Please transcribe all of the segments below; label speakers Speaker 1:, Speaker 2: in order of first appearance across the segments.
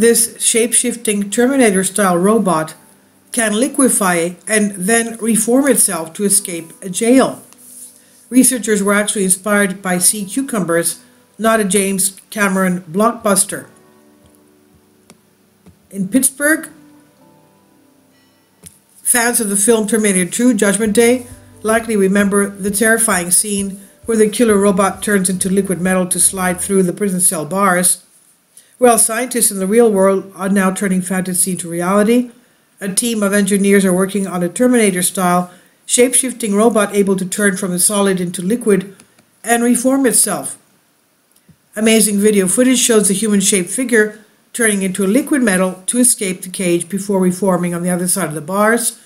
Speaker 1: This shape-shifting Terminator-style robot can liquefy and then reform itself to escape a jail. Researchers were actually inspired by sea cucumbers, not a James Cameron blockbuster. In Pittsburgh, fans of the film Terminator 2 Judgment Day likely remember the terrifying scene where the killer robot turns into liquid metal to slide through the prison cell bars. Well, scientists in the real world are now turning fantasy into reality. A team of engineers are working on a Terminator-style shape-shifting robot able to turn from a solid into liquid and reform itself. Amazing video footage shows the human-shaped figure turning into a liquid metal to escape the cage before reforming on the other side of the bars.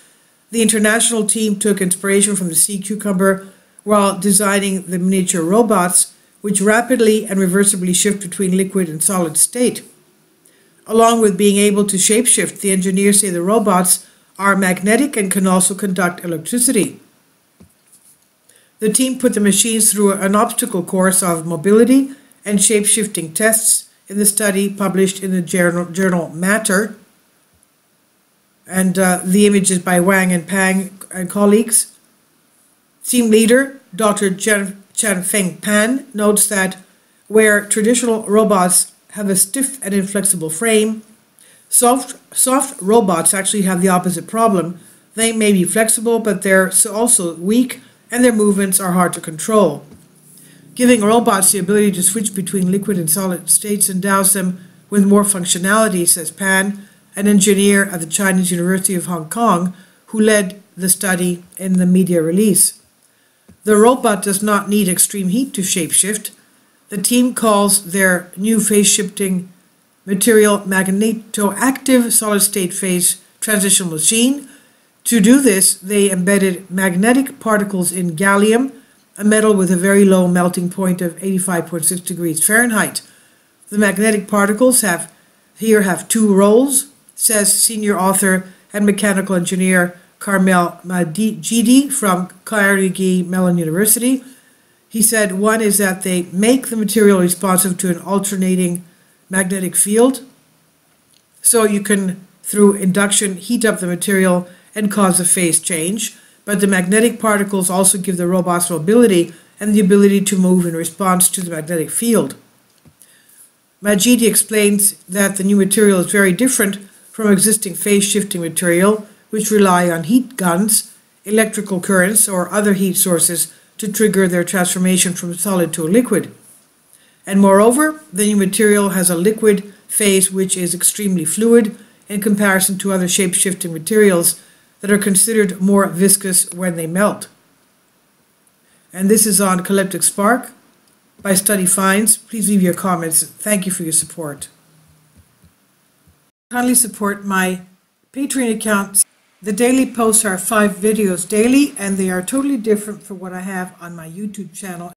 Speaker 1: The international team took inspiration from the sea cucumber while designing the miniature robots, which rapidly and reversibly shift between liquid and solid state. Along with being able to shapeshift, the engineers say the robots are magnetic and can also conduct electricity. The team put the machines through an obstacle course of mobility and shape-shifting tests in the study published in the journal Matter. And the image is by Wang and Pang and colleagues. Team leader Dr. Chanfeng Pan notes that where traditional robots have a stiff and inflexible frame, soft robots actually have the opposite problem. They may be flexible, but they're also weak and their movements are hard to control. Giving robots the ability to switch between liquid and solid states endows them with more functionality, says Pan, an engineer at the Chinese University of Hong Kong, who led the study in the media release. The robot does not need extreme heat to shapeshift. The team calls their new phase-shifting material magneto-active solid-state phase transition machine. To do this, they embedded magnetic particles in gallium, a metal with a very low melting point of 85.6 degrees Fahrenheit. The magnetic particles have two roles, says senior author and mechanical engineer Carmel Majidi from Carnegie Mellon University. He said one is that they make the material responsive to an alternating magnetic field, so you can, through induction, heat up the material and cause a phase change. But the magnetic particles also give the robots mobility and the ability to move in response to the magnetic field. Majidi explains that the new material is very different from existing phase-shifting material, which rely on heat guns, electrical currents, or other heat sources to trigger their transformation from solid to a liquid. And moreover, the new material has a liquid phase which is extremely fluid in comparison to other shape-shifting materials that are considered more viscous when they melt. And this is on Calyptic Spark by Study Finds. Please leave your comments. Thank you for your support. Kindly support my Patreon account. The daily posts are 5 videos daily, and they are totally different from what I have on my YouTube channel.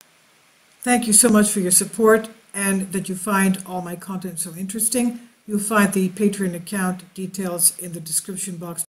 Speaker 1: Thank you so much for your support and that you find all my content so interesting. You'll find the Patreon account details in the description box.